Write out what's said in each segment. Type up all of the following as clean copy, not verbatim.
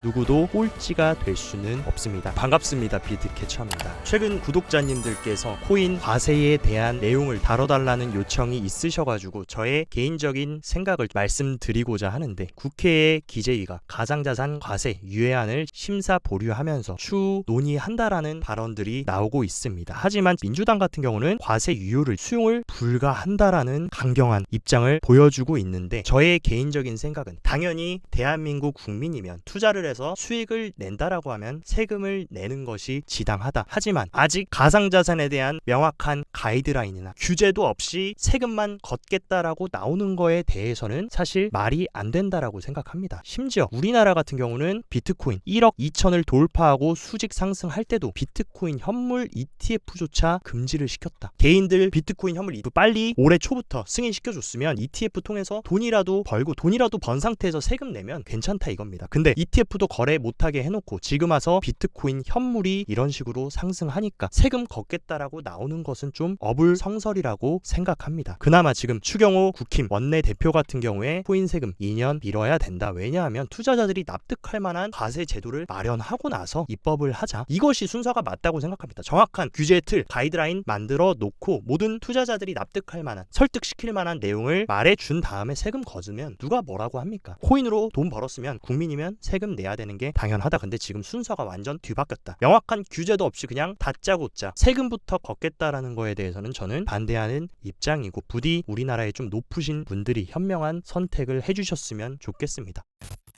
누구도 꼴찌가 될 수는 없습니다. 반갑습니다. 비트캐쳐입니다. 최근 구독자님들께서 코인 과세에 대한 내용을 다뤄달라는 요청이 있으셔가지고 저의 개인적인 생각을 말씀드리고자 하는데, 국회의 기재위가 가상자산 과세 유예안을 심사 보류하면서 추후 논의한다라는 발언들이 나오고 있습니다. 하지만 민주당 같은 경우는 과세 유효를 수용을 불가한다라는 강경한 입장을 보여주고 있는데, 저의 개인적인 생각은 당연히 대한민국 국민이면 투자를 해서 수익을 낸다라고 하면 세금을 내는 것이 지당하다. 하지만 아직 가상자산에 대한 명확한 가이드라인이나 규제도 없이 세금만 걷겠다라고 나오는 거에 대해서는 사실 말이 안 된다라고 생각합니다. 심지어 우리나라 같은 경우는 비트코인 1억 2천을 돌파하고 수직 상승할 때도 비트코인 현물 ETF조차 금지를 시켰다. 개인들 비트코인 현물 ETF 빨리 올해 초부터 승인시켜줬으면 ETF 통해서 돈이라도 벌고 돈이라도 번 상태에서 세금 내면 괜찮다 이겁니다. 근데 ETF도 거래 못하게 해놓고 지금 와서 비트코인 현물이 이런 식으로 상승하니까 세금 걷겠다라고 나오는 것은 좀 어불성설이라고 생각합니다. 그나마 지금 추경호 국힘 원내대표 같은 경우에 코인 세금 2년 미뤄야 된다. 왜냐하면 투자자들이 납득할 만한 과세 제도를 마련하고 나서 입법을 하자. 이것이 순서가 맞다고 생각합니다. 정확한 규제 틀, 가이드라인 만들어 놓고 모든 투자자들이 납득할 만한, 설득시킬 만한 내용을 말해준 다음에 세금 거두면 누가 뭐라고 합니까? 코인으로 돈 벌었으면 국민이면 세금 내야 되는 게 당연하다. 근데 지금 순서가 완전 뒤바뀌었다. 명확한 규제도 없이 그냥 다짜고짜 세금부터 걷겠다라는 거에 대해서는 저는 반대하는 입장이고, 부디 우리나라에 좀 높으신 분들이 현명한 선택을 해주셨으면 좋겠습니다.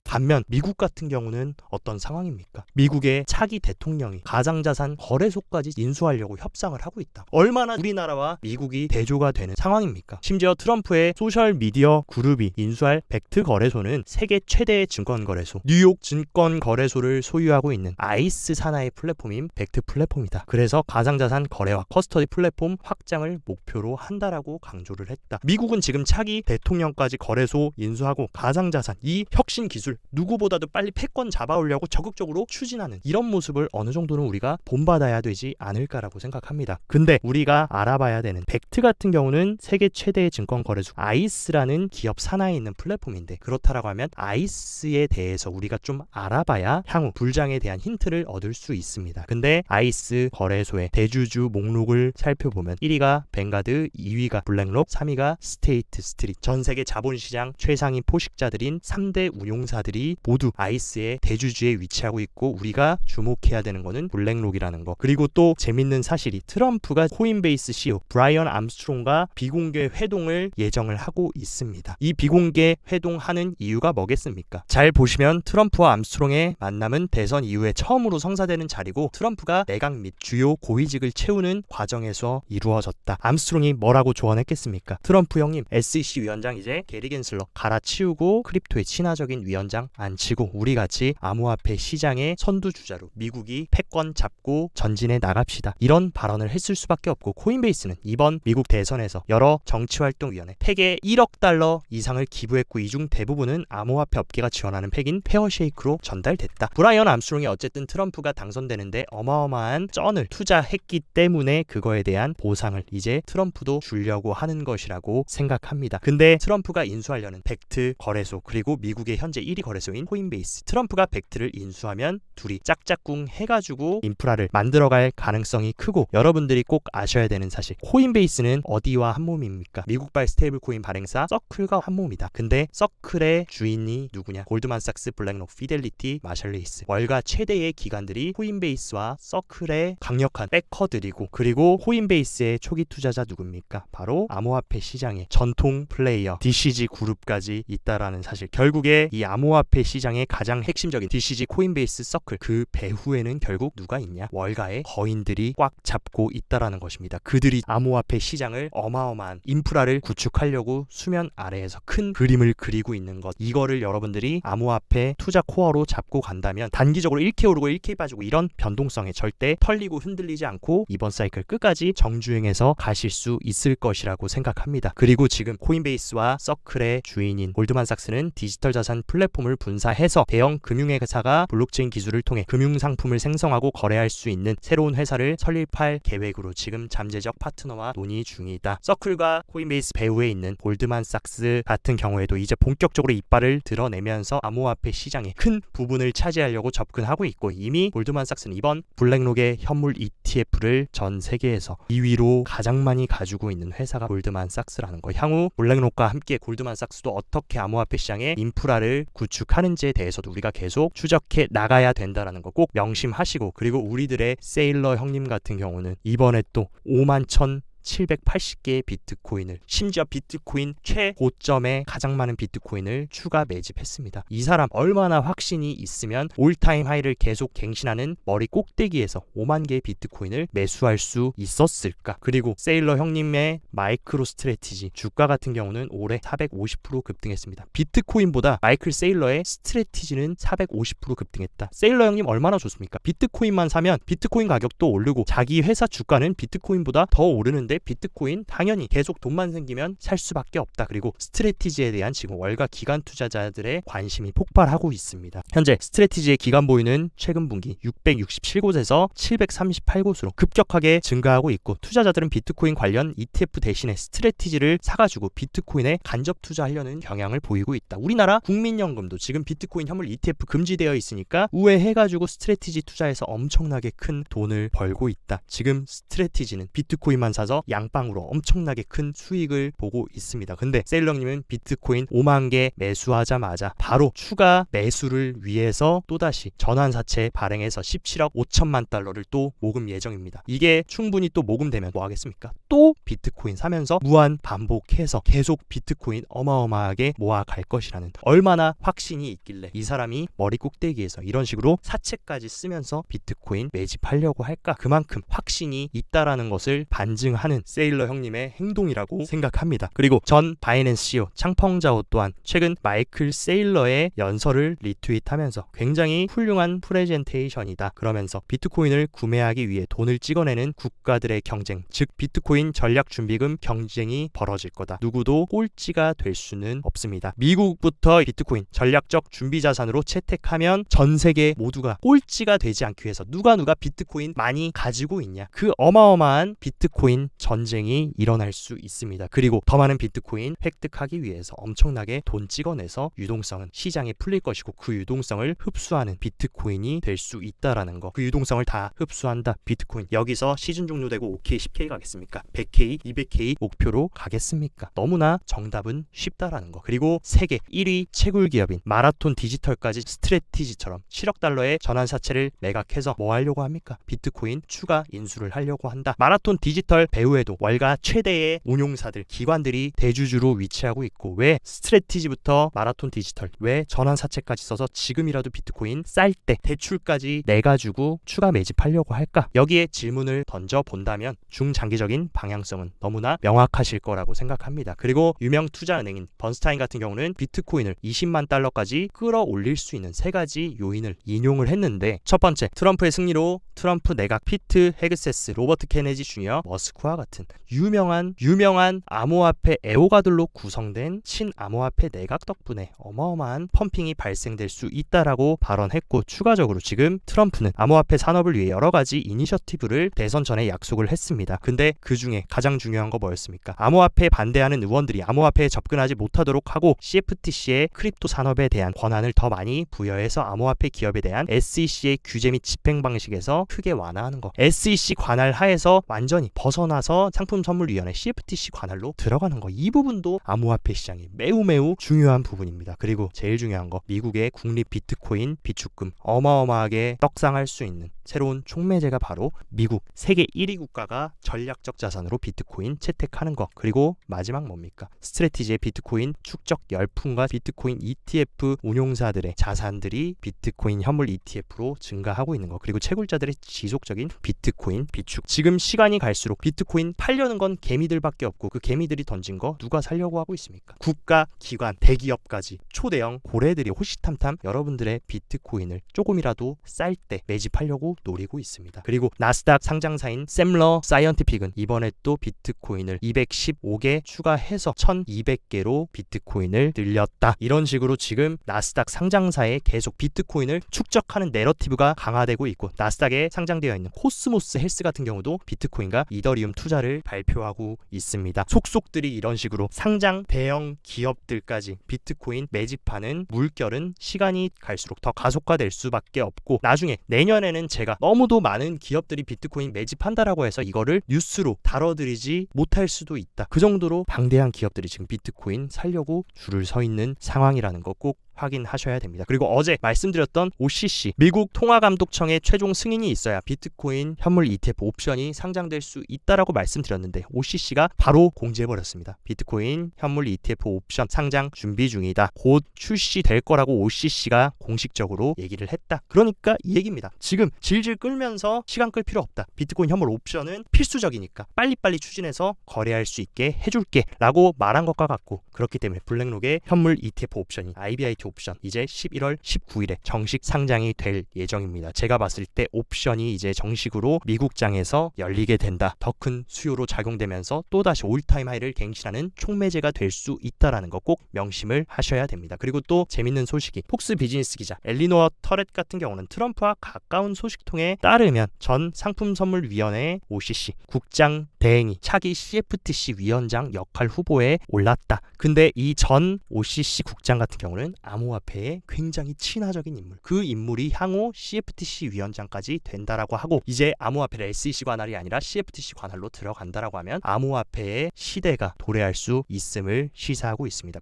반면 미국 같은 경우는 어떤 상황입니까? 미국의 차기 대통령이 가상자산 거래소까지 인수하려고 협상을 하고 있다. 얼마나 우리나라와 미국이 대조가 되는 상황입니까? 심지어 트럼프의 소셜미디어 그룹이 인수할 벡트 거래소는 세계 최대의 증권거래소, 뉴욕 증권거래소를 소유하고 있는 아이스 산하의 플랫폼인 벡트 플랫폼이다. 그래서 가상자산 거래와 커스터디 플랫폼 확장을 목표로 한다라고 강조를 했다. 미국은 지금 차기 대통령까지 거래소 인수하고 가상자산, 이 혁신 기술 누구보다도 빨리 패권 잡아오려고 적극적으로 추진하는 이런 모습을 어느 정도는 우리가 본받아야 되지 않을까라고 생각합니다. 근데 우리가 알아봐야 되는 벡트 같은 경우는 세계 최대의 증권 거래소 아이스라는 기업 산하에 있는 플랫폼인데, 그렇다라고 하면 아이스에 대해서 우리가 좀 알아봐야 향후 불장에 대한 힌트를 얻을 수 있습니다. 근데 아이스 거래소의 대주주 목록을 살펴보면 1위가 뱅가드, 2위가 블랙록, 3위가 스테이트 스트리트. 전 세계 자본시장 최상위 포식자들인 3대 운용사들이 모두 아이스의 대주주에 위치하고 있고, 우리가 주목해야 되는 거는 블랙록이라는 거. 그리고 또 재밌는 사실이 트럼프가 코인베이스 CEO 브라이언 암스트롱과 비공개 회동을 예정을 하고 있습니다. 이 비공개 회동하는 이유가 뭐겠습니까? 잘 보시면 트럼프와 암스트롱의 만남은 대선 이후에 처음으로 성사되는 자리고, 트럼프가 내각 및 주요 고위직을 채우는 과정에서 이루어졌다. 암스트롱이 뭐라고 조언했겠습니까? 트럼프 형님, SEC 위원장 이제 게리 겐슬러 갈아치우고 크립토의 친화적인 위원장 앉히고 우리같이 암호화폐 시장의 선두주자로 미국이 패권 잡고 전진해 나갑시다. 이런 발언을 했을 수밖에 없고, 코인베이스는 이번 미국 대선에서 여러 정치활동위원회 팩에 1억 달러 이상을 기부했고, 이 중 대부분은 암호화폐 업계가 지원하는 팩인 페어쉐이크로 전달됐다. 브라이언 암스트롱이 어쨌든 트럼프가 당선되는데 어마어마한 쩐을 투자했기 때문에 그거에 대한 보상을 이제 트럼프도 주려고 하는 것이라고 생각합니다. 근데 트럼프가 인수하려는 벡트 거래소, 그리고 미국의 현재 1위 거래소인 코인베이스, 트럼프가 벡트를 인수하면 둘이 짝짝꿍 해가지고 인프라를 만들어갈 가능성이 크고, 여러분들이 꼭 아셔야 되는 사실, 코인베이스는 어디와 한몸입니까? 미국발 스테이블 코인 발행사 서클과 한몸이다. 근데 서클의 주인이 누구냐? 골드만삭스, 블랙록, 피델리티, 마셜레이스, 월가 최대의 기관들이 코인베이스와 서클의 강력한 백커들이고, 그리고 코인베이스의 초기 투자자 누굽니까? 바로 암호화폐 시장의 전통 플레이어 DCG 그룹까지 있다라는 사실. 결국에 이 암호화폐 시장의 가장 핵심적인 DCG, 코인베이스, 서클, 그 배후에는 결국 누가 있냐? 월가의 거인들이 꽉 잡고 있다라는 것입니다. 그들이 암호화폐 시장을 어마어마한 인프라를 구축하려고 수면 아래에서 큰 그림을 그리고 있는 것. 이거를 여러분들이 암호화폐 투자 코어로 잡고 간다면 단기적으로 1K 오르고 1K 빠지고 이런 변동성에 절대 털리고 흔들리지 않고 이번 사이클 끝까지 정주행해서 가실 수 있을 것이라고 생각합니다. 그리고 지금 코인베이스와 서클의 주인인 골드만삭스는 디지털 자산 플랫폼 플랫폼을 분사해서 대형 금융회사가 블록체인 기술을 통해 금융상품을 생성하고 거래할 수 있는 새로운 회사를 설립할 계획으로 지금 잠재적 파트너와 논의 중이다. 서클과 코인베이스 배후에 있는 골드만삭스 같은 경우에도 이제 본격적으로 이빨을 드러내면서 암호화폐 시장의 큰 부분을 차지하려고 접근하고 있고, 이미 골드만삭스는 이번 블랙록의 현물 ETF를 전 세계에서 2위로 가장 많이 가지고 있는 회사가 골드만삭스라는 거. 향후 블랙록과 함께 골드만삭스도 어떻게 암호화폐 시장의 인프라를 구축하는지에 대해서도 우리가 계속 추적해 나가야 된다는 거 꼭 명심하시고, 그리고 우리들의 세일러 형님 같은 경우는 이번에 또 51,780개의 비트코인을, 심지어 비트코인 최고점에 가장 많은 비트코인을 추가 매집했습니다. 이 사람 얼마나 확신이 있으면 올타임 하이를 계속 갱신하는 머리 꼭대기에서 5만 개의 비트코인을 매수할 수 있었을까? 그리고 세일러 형님의 마이크로 스트래티지 주가 같은 경우는 올해 450% 급등했습니다. 비트코인보다 마이클 세일러의 스트래티지는 450% 급등했다. 세일러 형님 얼마나 좋습니까? 비트코인만 사면 비트코인 가격도 오르고 자기 회사 주가는 비트코인보다 더 오르는데 비트코인 당연히 계속 돈만 생기면 살 수밖에 없다. 그리고 스트래티지에 대한 지금 월가 기관 투자자들의 관심이 폭발하고 있습니다. 현재 스트래티지의 기관 보유는 최근 분기 667곳에서 738곳으로 급격하게 증가하고 있고, 투자자들은 비트코인 관련 ETF 대신에 스트래티지를 사가지고 비트코인에 간접 투자하려는 경향을 보이고 있다. 우리나라 국민연금도 지금 비트코인 현물 ETF 금지되어 있으니까 우회해가지고 스트래티지 투자해서 엄청나게 큰 돈을 벌고 있다. 지금 스트래티지는 비트코인만 사서 양방으로 엄청나게 큰 수익을 보고 있습니다. 근데 세일러님은 비트코인 5만 개 매수하자마자 바로 추가 매수를 위해서 또다시 전환사채 발행해서 17억 5천만 달러를 또 모금 예정입니다. 이게 충분히 또 모금되면 뭐 하겠습니까? 또 비트코인 사면서 무한 반복해서 계속 비트코인 어마어마하게 모아갈 것이라는 얼마나 확신이 있길래 이 사람이 머리 꼭대기에서 이런 식으로 사채까지 쓰면서 비트코인 매집하려고 할까? 그만큼 확신이 있다라는 것을 반증하는 세일러 형님의 행동이라고 생각합니다. 그리고 전 바이낸스 CEO 창펑자오 또한 최근 마이클 세일러의 연설을 리트윗하면서 굉장히 훌륭한 프레젠테이션이다, 그러면서 비트코인을 구매하기 위해 돈을 찍어내는 국가들의 경쟁, 즉 비트코인 전략준비금 경쟁이 벌어질 거다. 누구도 꼴찌가 될 수는 없습니다. 미국부터 비트코인 전략적 준비자산으로 채택하면 전 세계 모두가 꼴찌가 되지 않기 위해서 누가 비트코인 많이 가지고 있냐, 그 어마어마한 비트코인 전쟁이 일어날 수 있습니다. 그리고 더 많은 비트코인 획득하기 위해서 엄청나게 돈 찍어내서 유동성은 시장에 풀릴 것이고, 그 유동성을 흡수하는 비트코인이 될 수 있다라는 거. 그 유동성을 다 흡수한다 비트코인. 여기서 시즌 종료되고 5K 10K 가겠습니까? 100K 200K 목표로 가겠습니까? 너무나 정답은 쉽다라는 거. 그리고 세계 1위 채굴 기업인 마라톤 디지털까지 스트래티지처럼 7억 달러의 전환사채를 매각해서 뭐 하려고 합니까? 비트코인 추가 인수를 하려고 한다. 마라톤 디지털 배후에도 월가 최대의 운용사들, 기관들이 대주주로 위치하고 있고, 왜 스트래티지부터 마라톤 디지털, 왜 전환사채까지 써서 지금이라도 비트코인 쌀 때 대출까지 내가지고 추가 매집하려고 할까? 여기에 질문을 던져본다면 중장기적인 방향성은 너무나 명확하실 거라고 생각합니다. 그리고 유명 투자은행인 번스타인 같은 경우는 비트코인을 20만 달러까지 끌어올릴 수 있는 3가지 요인을 인용을 했는데, 첫 번째, 트럼프의 승리로 트럼프 내각, 피트 헤그세스, 로버트 케네디 주니어, 머스크와 같은 유명한 암호화폐 애호가들로 구성된 친암호화폐 내각 덕분에 어마어마한 펌핑이 발생될 수 있다라고 발언했고, 추가적으로 지금 트럼프는 암호화폐 산업을 위해 여러 가지 이니셔티브를 대선 전에 약속을 했습니다. 근데 그 중에 가장 중요한 거 뭐였습니까? 암호화폐에 반대하는 의원들이 암호화폐에 접근하지 못하도록 하고, CFTC의 크립토 산업에 대한 권한을 더 많이 부여해서 암호화폐 기업에 대한 SEC의 규제 및 집행 방식에서 크게 완화하는 거. SEC 관할 하에서 완전히 벗어나서 상품선물위원회 CFTC 관할로 들어가는 거. 이 부분도 암호화폐 시장이 매우 중요한 부분입니다. 그리고 제일 중요한 거, 미국의 국립 비트코인 비축금 어마어마하게 떡상할 수 있는 새로운 촉매제가 바로 미국 세계 1위 국가가 전략적 자산으로 비트코인 채택하는 것. 그리고 마지막 뭡니까? 스트래티지의 비트코인 축적 열풍과 비트코인 ETF 운용사들의 자산들이 비트코인 현물 ETF로 증가하고 있는 것. 그리고 채굴자들의 지속적인 비트코인 비축. 지금 시간이 갈수록 비트코인 팔려는 건 개미들밖에 없고, 그 개미들이 던진 거 누가 살려고 하고 있습니까? 국가, 기관, 대기업까지 초대형 고래들이 호시탐탐 여러분들의 비트코인을 조금이라도 쌀 때 매집하려고 가지고 노리고 있습니다. 그리고 나스닥 상장사인 샘러 사이언티픽은 이번에 또 비트코인을 215개 추가해서 1200개로 비트코인을 늘렸다. 이런 식으로 지금 나스닥 상장사에 계속 비트코인을 축적하는 내러티브가 강화되고 있고, 나스닥에 상장되어 있는 코스모스 헬스 같은 경우도 비트코인과 이더리움 투자를 발표하고 있습니다. 속속들이 이런 식으로 상장 대형 기업들까지 비트코인 매집하는 물결은 시간이 갈수록 더 가속화될 수밖에 없고, 나중에 내년에는 제가 너무도 많은 기업들이 비트코인 매집한다라고 해서 이거를 뉴스로 다뤄드리지 못할 수도 있다. 그 정도로 방대한 기업들이 지금 비트코인 살려고 줄을 서 있는 상황이라는 거 꼭 확인하셔야 됩니다. 그리고 어제 말씀드렸던 OCC 미국 통화감독청의 최종 승인이 있어야 비트코인 현물 ETF 옵션이 상장될 수 있다라고 말씀드렸는데, OCC가 바로 공지해버렸습니다. 비트코인 현물 ETF 옵션 상장 준비 중이다. 곧 출시될 거라고 OCC가 공식적으로 얘기를 했다. 그러니까 이 얘기입니다. 지금 질질 끌면서 시간 끌 필요 없다. 비트코인 현물 옵션은 필수적이니까 빨리빨리 추진해서 거래할 수 있게 해줄게 라고 말한 것과 같고, 그렇기 때문에 블랙록의 현물 ETF 옵션이 IBIT 옵션 이제 11월 19일에 정식 상장이 될 예정입니다. 제가 봤을 때 옵션이 이제 정식으로 미국장에서 열리게 된다. 더 큰 수요로 작용되면서 또다시 올타임 하이를 갱신하는 촉매제가 될 수 있다라는 거 꼭 명심을 하셔야 됩니다. 그리고 또 재밌는 소식이, 폭스 비즈니스 기자 엘리노어 터렛 같은 경우는 트럼프와 가까운 소식통에 따르면 전 상품선물위원회 OCC 국장 대행이 차기 CFTC 위원장 역할 후보에 올랐다. 근데 이 전 OCC 국장 같은 경우는 암호화폐에 굉장히 친화적인 인물, 그 인물이 향후 CFTC 위원장까지 된다라고 하고, 이제 암호화폐를 SEC 관할이 아니라 CFTC 관할로 들어간다라고 하면 암호화폐의 시대가 도래할 수 있음을 시사하고 있습니다.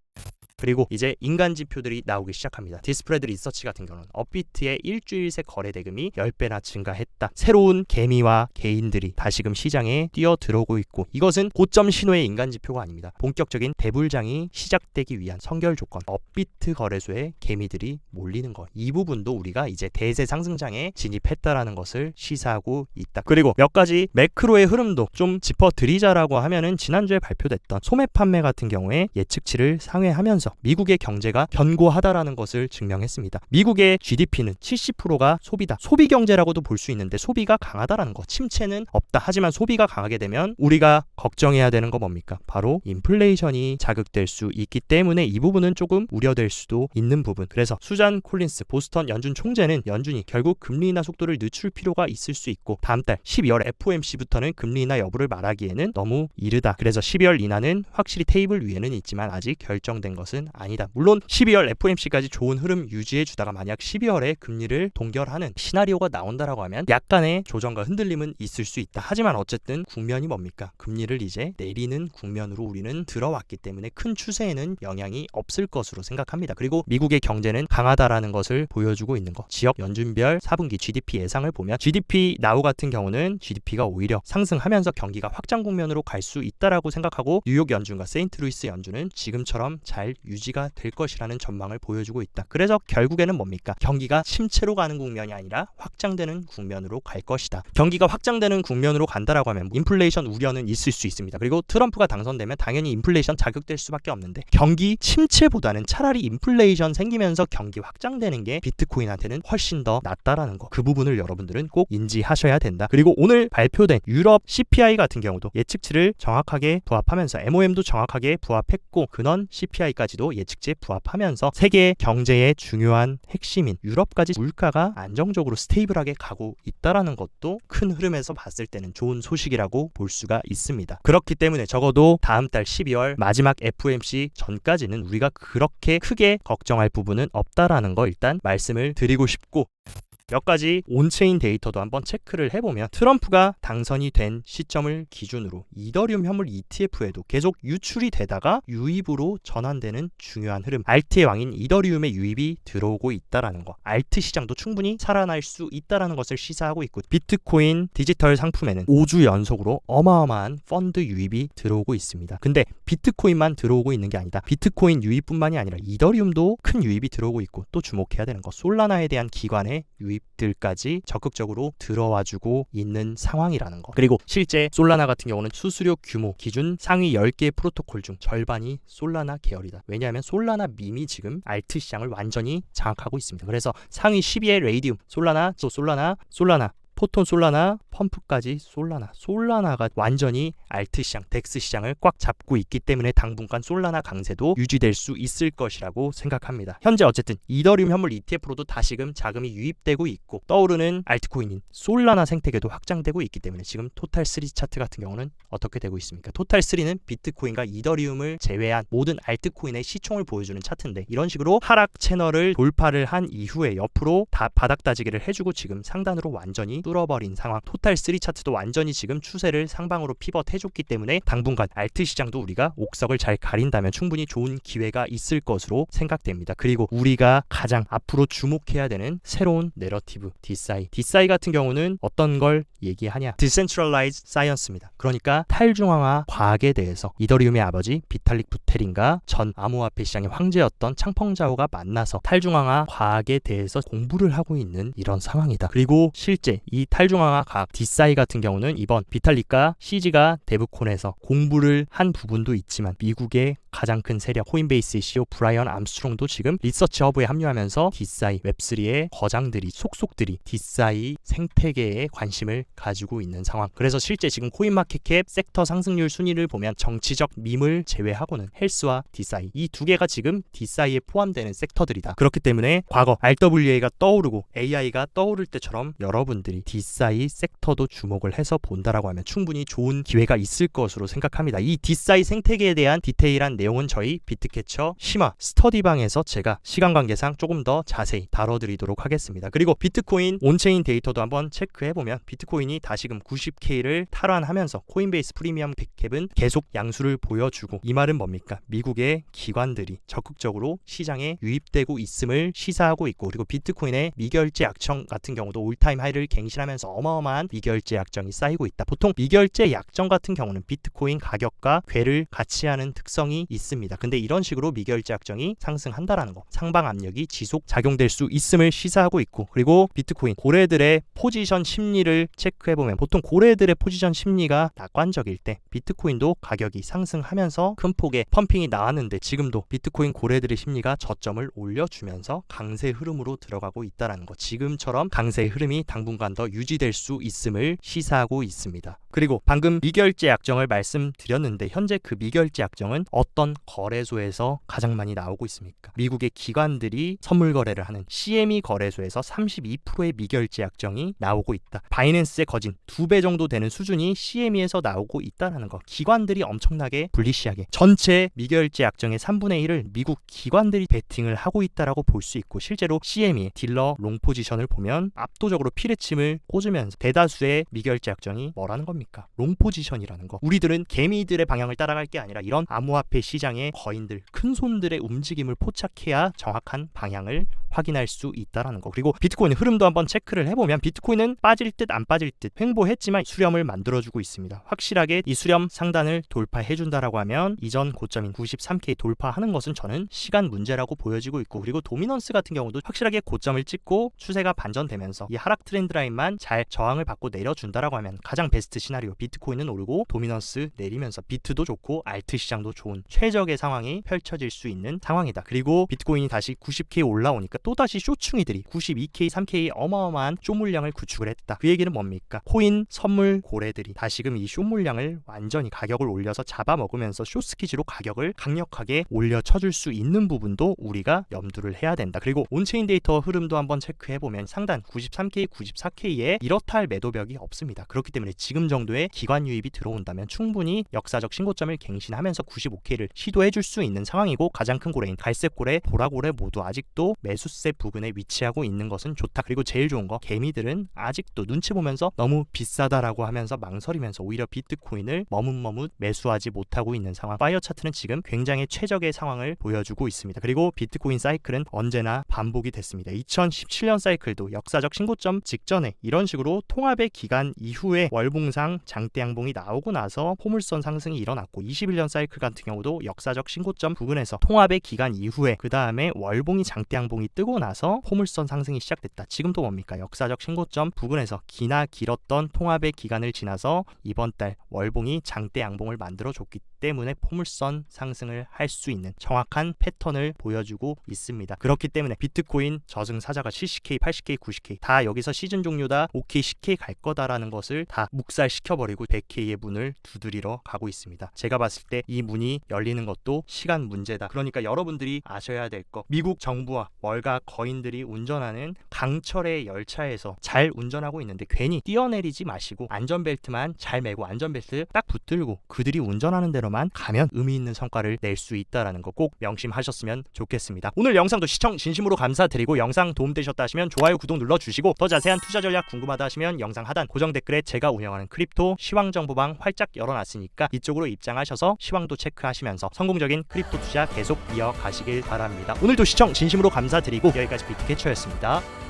그리고 이제 인간 지표들이 나오기 시작합니다. 디스프레드 리서치 같은 경우는 업비트의 일주일 새 거래 대금이 10배나 증가했다. 새로운 개미와 개인들이 다시금 시장에 뛰어 들어오고 있고, 이것은 고점 신호의 인간 지표가 아닙니다. 본격적인 대불장이 시작되기 위한 선결 조건, 업비트 거래소에 개미들이 몰리는 것, 이 부분도 우리가 이제 대세 상승장에 진입했다라는 것을 시사하고 있다. 그리고 몇 가지 매크로의 흐름도 좀 짚어드리자라고 하면은, 지난주에 발표됐던 소매 판매 같은 경우에 예측치를 상회하면서 미국의 경제가 견고하다라는 것을 증명했습니다. 미국의 GDP는 70%가 소비다. 소비 경제라고도 볼 수 있는데 소비가 강하다라는 거, 침체는 없다. 하지만 소비가 강하게 되면 우리가 걱정해야 되는 거 뭡니까? 바로 인플레이션이 자극될 수 있기 때문에 이 부분은 조금 우려될 수도 있는 부분. 그래서 수잔 콜린스 보스턴 연준 총재는 연준이 결국 금리 인하 속도를 늦출 필요가 있을 수 있고, 다음 달 12월 FOMC부터는 금리 인하 여부를 말하기에는 너무 이르다. 그래서 12월 인하는 확실히 테이블 위에는 있지만 아직 결정된 것은 아니다. 물론 12월 FOMC까지 좋은 흐름 유지해 주다가 만약 12월에 금리를 동결하는 시나리오가 나온다라고 하면 약간의 조정과 흔들림은 있을 수 있다. 하지만 어쨌든 국면이 뭡니까? 금리를 이제 내리는 국면으로 우리는 들어왔기 때문에 큰 추세에는 영향이 없을 것으로 생각합니다. 그리고 미국의 경제는 강하다라는 것을 보여주고 있는 것. 지역 연준별 4분기 GDP 예상을 보면 GDP 나우 같은 경우는 GDP가 오히려 상승하면서 경기가 확장 국면으로 갈 수 있다라고 생각하고, 뉴욕 연준과 세인트루이스 연준은 지금처럼 잘 유지가 될 것이라는 전망을 보여주고 있다. 그래서 결국에는 뭡니까? 경기가 침체로 가는 국면이 아니라 확장되는 국면으로 갈 것이다. 경기가 확장되는 국면으로 간다라고 하면 인플레이션 우려는 있을 수 있습니다. 그리고 트럼프가 당선되면 당연히 인플레이션 자극될 수밖에 없는데, 경기 침체보다는 차라리 인플레이션 생기면서 경기 확장되는 게 비트코인한테는 훨씬 더 낫다라는 거, 그 부분을 여러분들은 꼭 인지하셔야 된다. 그리고 오늘 발표된 유럽 CPI 같은 경우도 예측치를 정확하게 부합하면서 MOM도 정확하게 부합했고, 근원 CPI까지도 예측치에 부합하면서 세계 경제의 중요한 핵심인 유럽까지 물가가 안정적으로 스테이블하게 가고 있다라는 것도 큰 흐름에서 봤을 때는 좋은 소식이라고 볼 수가 있습니다. 그렇기 때문에 적어도 다음 달 12월 마지막 FOMC 전까지는 우리가 그렇게 크게 걱정할 부분은 없다라는 거 일단 말씀을 드리고 싶고, 몇 가지 온체인 데이터도 한번 체크를 해보면, 트럼프가 당선이 된 시점을 기준으로 이더리움 현물 ETF에도 계속 유출이 되다가 유입으로 전환되는 중요한 흐름, 알트의 왕인 이더리움의 유입이 들어오고 있다라는 거, 알트 시장도 충분히 살아날 수 있다라는 것을 시사하고 있고, 비트코인 디지털 상품에는 5주 연속으로 어마어마한 펀드 유입이 들어오고 있습니다. 근데 비트코인만 들어오고 있는 게 아니다. 비트코인 유입뿐만이 아니라 이더리움도 큰 유입이 들어오고 있고, 또 주목해야 되는 거, 솔라나에 대한 기관의 유입들까지 적극적으로 들어와주고 있는 상황이라는 거. 그리고 실제 솔라나 같은 경우는 수수료 규모 기준 상위 10개 프로토콜 중 절반이 솔라나 계열이다. 왜냐하면 솔라나 밈이 지금 알트 시장을 완전히 장악하고 있습니다. 그래서 상위 10위의 레이디움, 솔라나, 포톤 솔라나, 펌프까지 솔라나가 완전히 알트 시장, 덱스 시장을 꽉 잡고 있기 때문에 당분간 솔라나 강세도 유지될 수 있을 것이라고 생각합니다. 현재 어쨌든 이더리움 현물 ETF로도 다시금 자금이 유입되고 있고 떠오르는 알트코인인 솔라나 생태계도 확장되고 있기 때문에 지금 토탈3 차트 같은 경우는 어떻게 되고 있습니까? 토탈3는 비트코인과 이더리움을 제외한 모든 알트코인의 시총을 보여주는 차트인데 이런 식으로 하락 채널을 돌파를 한 이후에 옆으로 다 바닥 다지기를 해주고 지금 상단으로 완전히 뚫어버린 상황. 토탈3 차트도 완전히 지금 추세를 상방으로 피벗해줬기 때문에 당분간 알트 시장도 우리가 옥석을 잘 가린다면 충분히 좋은 기회가 있을 것으로 생각됩니다. 그리고 우리가 가장 앞으로 주목해야 되는 새로운 내러티브 DeSci 같은 경우는 어떤 걸 얘기하냐? Decentralized Science입니다. 그러니까 탈중앙화 과학에 대해서 이더리움의 아버지 비탈릭 부테린과 전 암호화폐 시장의 황제였던 창펑자오가 만나서 탈중앙화 과학에 대해서 공부를 하고 있는 이런 상황이다. 그리고 실제 이 탈중앙화 과학 DeSci 같은 경우는 이번 비탈릭과 CG가 데브콘에서 공부를 한 부분도 있지만 미국의 가장 큰 세력 코인베이스의 CEO 브라이언 암스트롱도 지금 리서치 허브에 합류하면서 DeSci 웹3의 거장들이 속속들이 DeSci 생태계에 관심을 가지고 있는 상황. 그래서 실제 지금 코인마켓캡 섹터 상승률 순위를 보면 정치적 밈을 제외하고는 헬스와 DeSci 이 두 개가 지금 DeSci에 포함되는 섹터들이다. 그렇기 때문에 과거 RWA가 떠오르고 AI가 떠오를 때처럼 여러분들이 DeSci 섹터도 주목을 해서 본다라고 하면 충분히 좋은 기회가 있을 것으로 생각합니다. 이 DeSci 생태계에 대한 디테일한 내용은 저희 비트캐쳐 심화 스터디방에서 제가 시간 관계상 조금 더 자세히 다뤄드리도록 하겠습니다. 그리고 비트코인 온체인 데이터도 한번 체크해보면 비트코인이 다시금 90K를 탈환하면서 코인베이스 프리미엄 캡은 계속 양수를 보여주고 이 말은 뭡니까? 미국의 기관들이 적극적으로 시장에 유입되고 있음을 시사하고 있고 그리고 비트코인의 미결제 약정 같은 경우도 올타임 하이를 갱신하면서 어마어마한 미결제 약정이 쌓이고 있다. 보통 미결제 약정 같은 경우는 비트코인 가격과 궤를 같이 하는 특성이 있습니다. 근데 이런 식으로 미결제 약정이 상승한다라는 거 상방 압력이 지속 작용될 수 있음을 시사하고 있고 그리고 비트코인 고래들의 포지션 심리를 체크해보면 보통 고래들의 포지션 심리가 낙관적일 때 비트코인도 가격이 상승하면서 큰 폭의 펌핑이 나왔는데 지금도 비트코인 고래들의 심리가 저점을 올려주면서 강세 흐름으로 들어가고 있다는 거 지금처럼 강세 흐름이 당분간 더 유지될 수 있음을 시사하고 있습니다. 그리고 방금 미결제 약정을 말씀드렸는데 현재 그 미결제 약정은 어떤 거래소에서 가장 많이 나오고 있습니까? 미국의 기관들이 선물 거래를 하는 CME 거래소에서 32%의 미결제 약정이 나오고 있다. 바이낸스의 거진 2배 정도 되는 수준이 CME에서 나오고 있다는 거. 기관들이 엄청나게 불리시하게 전체 미결제 약정의 3분의 1을 미국 기관들이 베팅을 하고 있다라고 볼 수 있고 실제로 CME 딜러 롱 포지션을 보면 압도적으로 피레침을 꽂으면서 대다수의 미결제 약정이 뭐라는 겁니까? 롱 포지션이라는 거. 우리들은 개미들의 방향을 따라갈 게 아니라 이런 암호화폐 시장의 거인들, 큰 손들의 움직임을 포착해야 정확한 방향을 확인할 수 있다라는 거. 그리고 비트코인 흐름도 한번 체크를 해보면 비트코인은 빠질 듯 안 빠질 듯 횡보했지만 수렴을 만들어주고 있습니다. 확실하게 이 수렴 상단을 돌파해준다라고 하면 이전 고점인 93K 돌파하는 것은 저는 시간 문제라고 보여지고 있고 그리고 도미넌스 같은 경우도 확실하게 고점을 찍고 추세가 반전되면서 이 하락 트렌드 라인만 잘 저항을 받고 내려준다라고 하면 가장 베스트 시나리오 비트코인은 오르고 도미넌스 내리면서 비트도 좋고 알트 시장도 좋은 최적의 상황이 펼쳐질 수 있는 상황이다. 그리고 비트코인이 다시 90K 올라오니까 또다시 쇼충이들이 92K, 3K 어마어마한 쇼 물량을 구축을 했다. 그 얘기는 뭡니까? 코인 선물 고래들이 다시금 이 쇼 물량을 완전히 가격을 올려서 잡아먹으면서 쇼스키지로 가격을 강력하게 올려쳐줄 수 있는 부분도 우리가 염두를 해야 된다. 그리고 온체인 데이터 흐름도 한번 체크해보면 상단 93K, 94K에 이렇다 할 매도벽이 없습니다. 그렇기 때문에 지금 정도의 기관 유입이 들어온다면 충분히 역사적 신고점을 갱신하면서 95K를 시도해줄 수 있는 상황이고 가장 큰 고래인 갈색 고래, 보라 고래 모두 아직도 매수세 부근에 위치하고 있는 것은 좋다. 그리고 제일 좋은 거 개미들은 아직도 눈치 보면서 너무 비싸다라고 하면서 망설이면서 오히려 비트코인을 머뭇머뭇 매수하지 못하고 있는 상황. 파이어 차트는 지금 굉장히 최적의 상황을 보여주고 있습니다. 그리고 비트코인 사이클은 언제나 반복이 됐습니다. 2017년 사이클도 역사적 신고점 직전에 이런 식으로 통합의 기간 이후에 월봉상 장대 양봉이 나오고 나서 포물선 상승이 일어났고 21년 사이클 같은 경우도 역사적 신고점 부근에서 통합의 기간 이후에 그 다음에 월봉이 장대 양봉이 뜨고 나서 포물선 상승이 시작됐다. 지금도 뭡니까? 역사적 신고점 부근에서 기나 길었던 통합의 기간을 지나서 이번 달 월봉이 장대 양봉을 만들어 줬기 때문에 포물선 상승을 할 수 있는 정확한 패턴을 보여주고 있습니다. 그렇기 때문에 비트코인 저승사자가 70K, 80K, 90K 다 여기서 시즌 종료다, 5K, 10K 갈 거다라는 것을 다 묵살시켜버리고 100K의 문을 두드리러 가고 있습니다. 제가 봤을 때 이 문이 열리는 것도 시간 문제다. 그러니까 여러분들이 아셔야 될 거, 미국 정부와 월가 거인들이 운전하는 강철의 열차에서 잘 운전하고 있는데 괜히 뛰어내리지 마시고 안전벨트만 잘 매고 안전벨트 딱 붙들고 그들이 운전하는 대로만 가면 의미 있는 성과를 낼 수 있다라는 거 꼭 명심하셨으면 좋겠습니다. 오늘 영상도 시청 진심으로 감사드리고 영상 도움되셨다 하시면 좋아요, 구독 눌러주시고 더 자세한 투자 전략 궁금하다 하시면 영상 하단 고정 댓글에 제가 운영하는 크립토 시황정보방 활짝 열어놨으니까 이쪽으로 입장하셔서 시황도 체크하시면서 성공적인 크립토 투자 계속 이어가시길 바랍니다. 오늘도 시청 진심으로 감사드리고 여기까지 비트캐쳐였습니다.